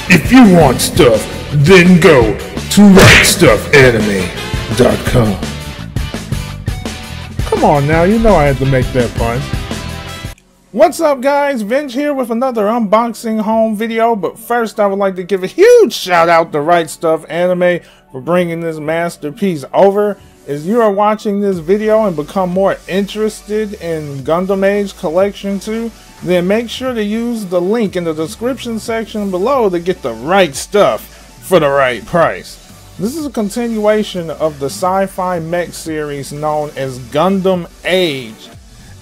If you want stuff, then go to RightStufAnime.com. Come on now, you know I had to make that fun. What's up guys, Venge here with another unboxing home video, but first I would like to give a huge shout out to RightStuf Anime for bringing this masterpiece over. As you are watching this video and become more interested in Gundam Age Collection 2, then make sure to use the link in the description section below to get the right stuff for the right price. This is a continuation of the sci-fi mech series known as Gundam Age.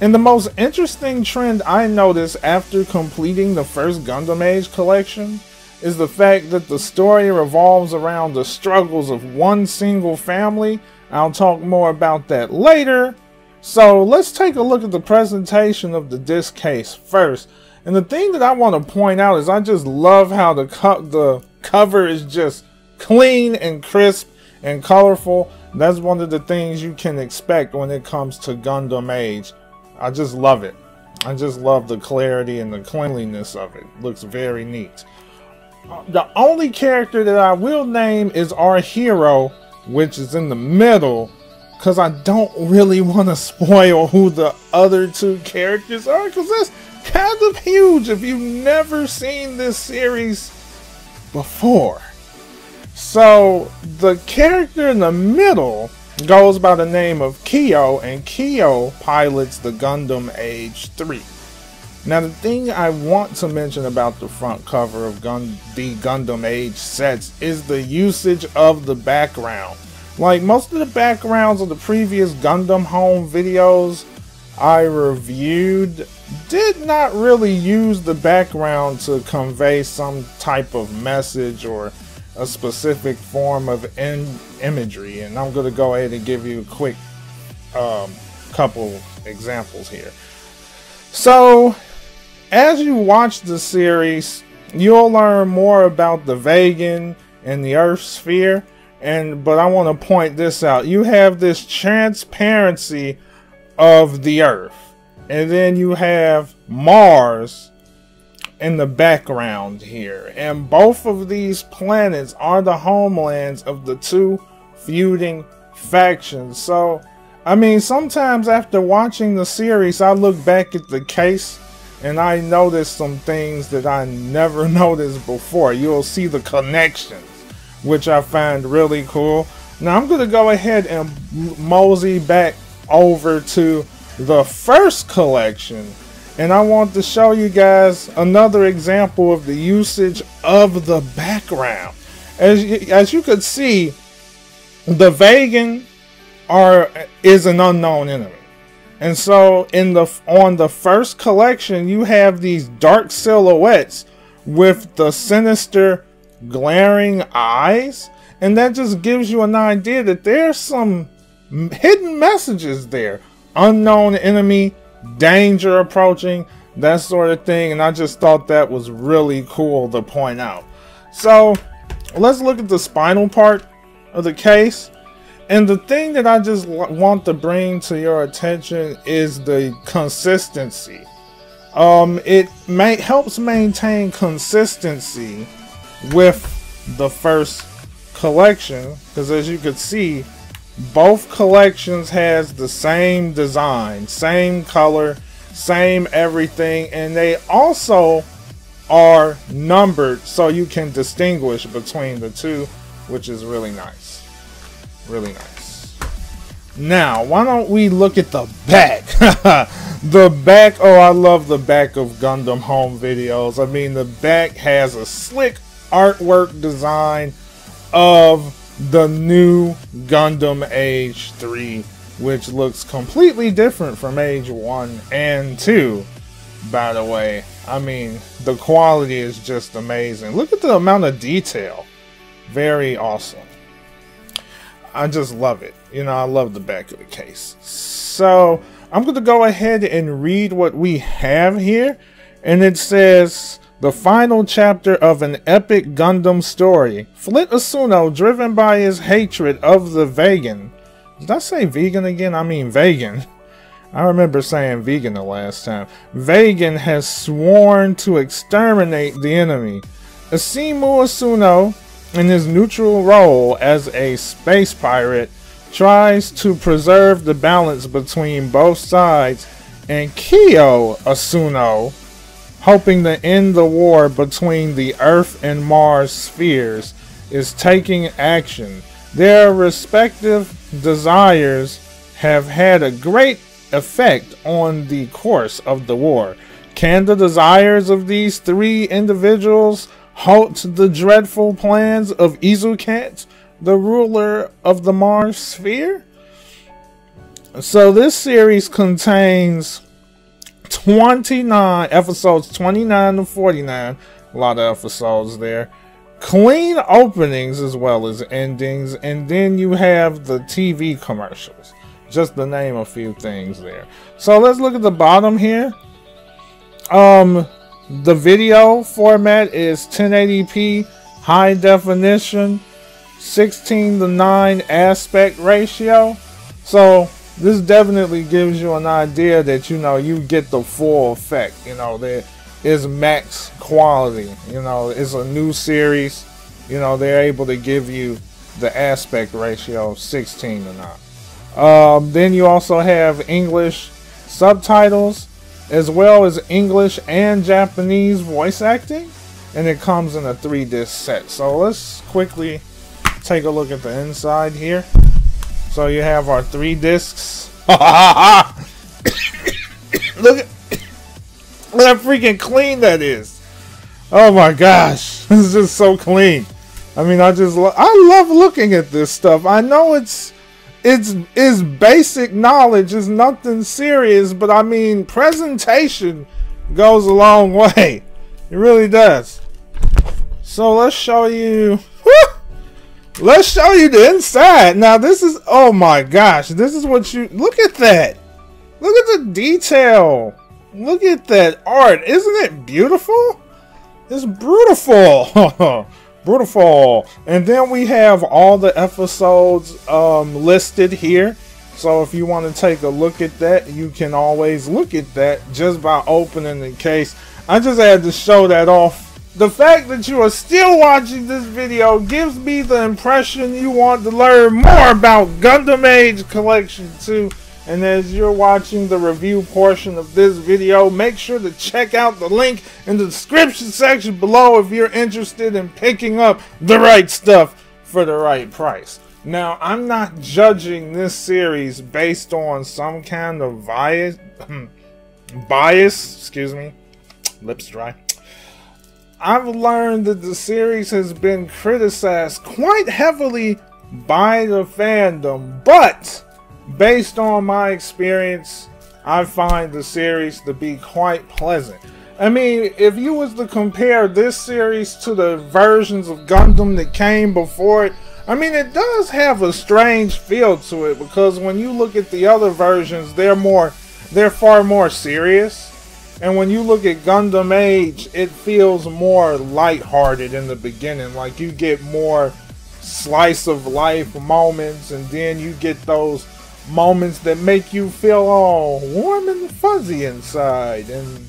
And the most interesting trend I noticed after completing the first Gundam Age collection is the fact that the story revolves around the struggles of one single family. I'll talk more about that later. So let's take a look at the presentation of the disc case first. And the thing that I want to point out is I just love how the cover is just clean and crisp and colorful. That's one of the things you can expect when it comes to Gundam Age. I just love it. I just love the clarity and the cleanliness of it. Looks very neat. The only character that I will name is our hero, which is in the middle, because I don't really want to spoil who the other two characters are, because that's kind of huge if you've never seen this series before. So the character in the middle goes by the name of Kyo, and Kyo pilots the Gundam Age 3. Now the thing I want to mention about the front cover of the Gundam Age sets is the usage of the background. Like most of the backgrounds of the previous Gundam Home videos I reviewed did not really use the background to convey some type of message or a specific form of imagery, and I'm going to go ahead and give you a quick couple examples here. So as you watch the series, you'll learn more about the Vegan and the Earth sphere, but I want to point this out. You have this transparency of the Earth, and then you have Mars in the background here, and both of these planets are the homelands of the two feuding factions. So I mean, sometimes after watching the series I look back at the case and I notice some things that I never noticed before. You'll see the connections, which I find really cool. Now I'm going to go ahead and mosey back over to the first collection, and I want to show you guys another example of the usage of the background. As you could see, the Vegan is an unknown enemy. And so on the first collection, you have these dark silhouettes with the sinister glaring eyes, and that just gives you an idea that there's some hidden messages there. Unknown enemy, danger approaching, that sort of thing, and I just thought that was really cool to point out. So let's look at the spinal part of the case, and the thing that I just want to bring to your attention is the consistency. It helps maintain consistency with the first collection, because as you can see, both collections has the same design, same color, same everything, and they also are numbered so you can distinguish between the two, which is really nice. Really nice. Now, why don't we look at the back? The back, oh, I love the back of Gundam Home videos. I mean, the back has a slick artwork design of the new Gundam Age 3, which looks completely different from Age 1 and 2, by the way. I mean, the quality is just amazing. Look at the amount of detail. Very awesome. I just love it. You know, I love the back of the case. So I'm going to go ahead and read what we have here. And it says, the final chapter of an epic Gundam story. Flit Asuno, driven by his hatred of the Vegan. Did I say vegan again? I mean Vegan. I remember saying vegan the last time. Vegan has sworn to exterminate the enemy. Asimu Asuno, in his neutral role as a space pirate, tries to preserve the balance between both sides, and Kyo Asuno, hoping to end the war between the Earth and Mars spheres, is taking action. Their respective desires have had a great effect on the course of the war. Can the desires of these three individuals halt the dreadful plans of Izukat, the ruler of the Mars sphere? So this series contains 29 episodes, 29 to 49, a lot of episodes there. Clean openings as well as endings, and then you have the TV commercials, just to name a few things there. So let's look at the bottom here. The video format is 1080p, high definition, 16:9 aspect ratio. So this definitely gives you an idea that, you know, you get the full effect. You know, there is max quality. You know, it's a new series. You know, they're able to give you the aspect ratio of 16:9. Then you also have English subtitles, as well as English and Japanese voice acting, and it comes in a 3-disc set. So let's quickly take a look at the inside here. So you have our 3 discs. Look at how freaking clean that is. Oh my gosh, this is just so clean. I mean, I love looking at this stuff. I know it's basic knowledge, it's nothing serious, but I mean, presentation goes a long way. It really does. So let's show you. Let's show you the inside. Now this is, oh my gosh, this is what you, look at that. Look at the detail. Look at that art. Isn't it beautiful? It's beautiful. Beautiful. And then we have all the episodes listed here. So if you want to take a look at that, you can always look at that just by opening the case. I just had to show that off. The fact that you are still watching this video gives me the impression you want to learn more about Gundam Age Collection 2. And as you're watching the review portion of this video, make sure to check out the link in the description section below if you're interested in picking up the right stuff for the right price. Now, I'm not judging this series based on some kind of bias, excuse me, lips dry. I've learned that the series has been criticized quite heavily by the fandom, but based on my experience, I find the series to be quite pleasant. I mean, if you was to compare this series to the versions of Gundam that came before it, I mean, it does have a strange feel to it, because when you look at the other versions, they're far more serious. And when you look at Gundam Age, it feels more lighthearted in the beginning. Like, you get more slice of life moments, and then you get those moments that make you feel all warm and fuzzy inside. And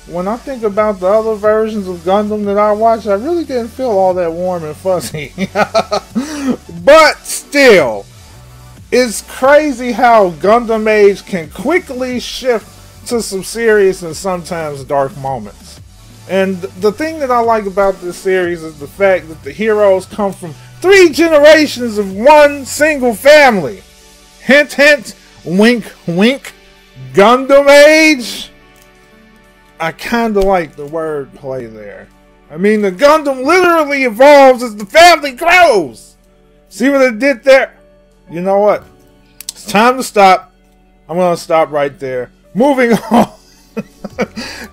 when I think about the other versions of Gundam that I watched, I really didn't feel all that warm and fuzzy. But still, it's crazy how Gundam Age can quickly shift to some serious and sometimes dark moments. And the thing that I like about this series is the fact that the heroes come from 3 generations of one single family. Hint, hint, wink, wink. Gundam Age. I kind of like the word play there. I mean, the Gundam literally evolves as the family grows. See what it did there? You know what? It's time to stop. I'm going to stop right there. Moving on.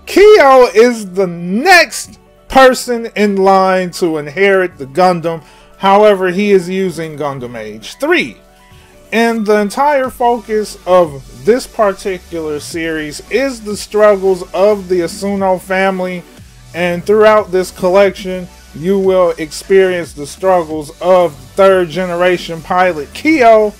Kyo is the next person in line to inherit the Gundam. However, he is using Gundam Age 3. And the entire focus of this particular series is the struggles of the Asuno family. And throughout this collection, you will experience the struggles of 3rd generation pilot Kyo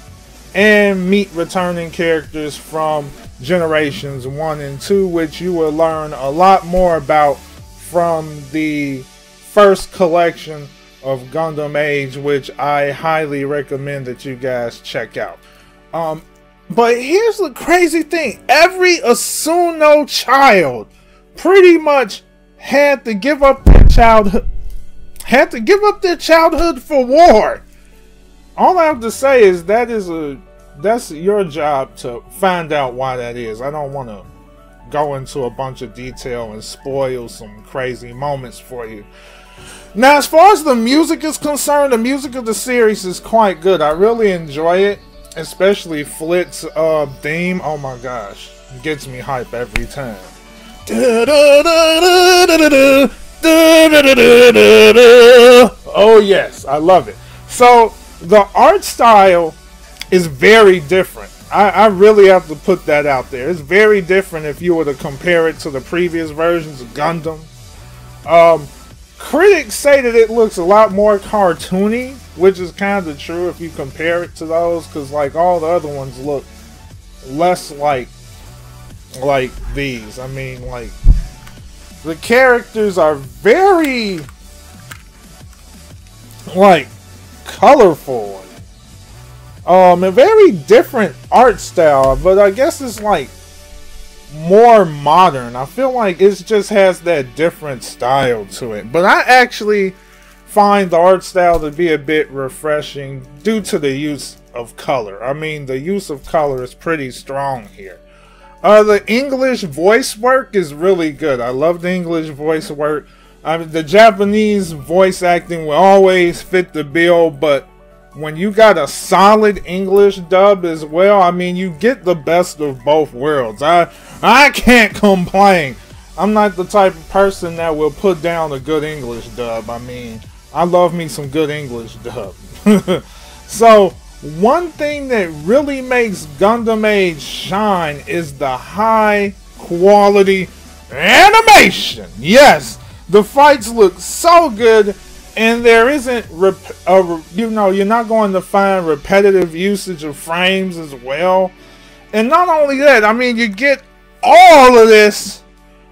and meet returning characters from generations 1 and 2, which you will learn a lot more about from the first collection of Gundam Age, which I highly recommend that you guys check out. But here's the crazy thing. Every Asuno child pretty much had to give up their childhood. For war. All I have to say is that's your job to find out why that is. I don't want to go into a bunch of detail and spoil some crazy moments for you. Now, as far as the music is concerned, the music of the series is quite good. I really enjoy it, especially Flit's theme. Oh my gosh, it gets me hype every time. Oh yes, I love it. So the art style is very different. I really have to put that out there. It's very different if you were to compare it to the previous versions of Gundam. Critics say that it looks a lot more cartoony, which is kind of true if you compare it to those, because like all the other ones look less like these. I mean, like, the characters are very like colorful. A very different art style, but I guess it's like more modern. I feel like it just has that different style to it. But I actually find the art style to be a bit refreshing due to the use of color. I mean, the use of color is pretty strong here. The English voice work is really good. I love the English voice work. I mean, the Japanese voice acting will always fit the bill, but when you got a solid English dub as well, I mean, you get the best of both worlds. I can't complain. I'm not the type of person that will put down a good English dub. I mean, I love me some good English dub. So, one thing that really makes Gundam Age shine is the high quality animation. Yes, the fights look so good. And there isn't, you're not going to find repetitive usage of frames as well. And not only that, I mean, you get all of this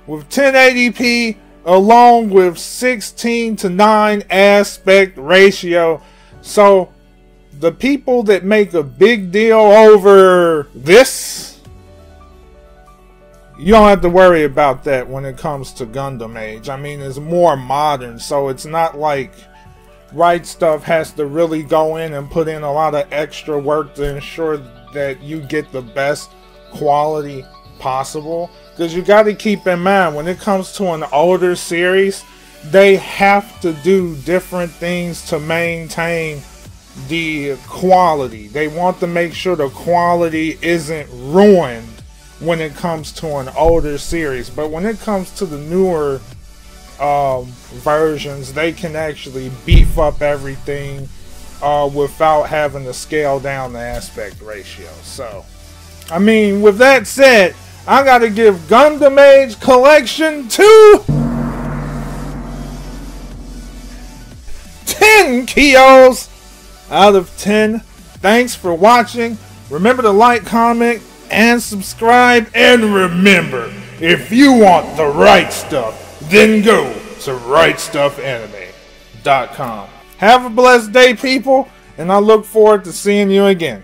with 1080p along with 16:9 aspect ratio. So the people that make a big deal over this, you don't have to worry about that when it comes to Gundam Age. I mean, it's more modern, so it's not like RightStuf has to really go in and put in a lot of extra work to ensure that you get the best quality possible. Because you got to keep in mind, when it comes to an older series, they have to do different things to maintain the quality. They want to make sure the quality isn't ruined when it comes to an older series. But when it comes to the newer versions, they can actually beef up everything without having to scale down the aspect ratio. So, I mean, with that said, I gotta give Gundam Age Collection 2 10 Kios out of 10. Thanks for watching. Remember to like, comment, and subscribe. And remember, if you want the right stuff, then go to RightStufAnime.com. Have a blessed day, people, and I look forward to seeing you again.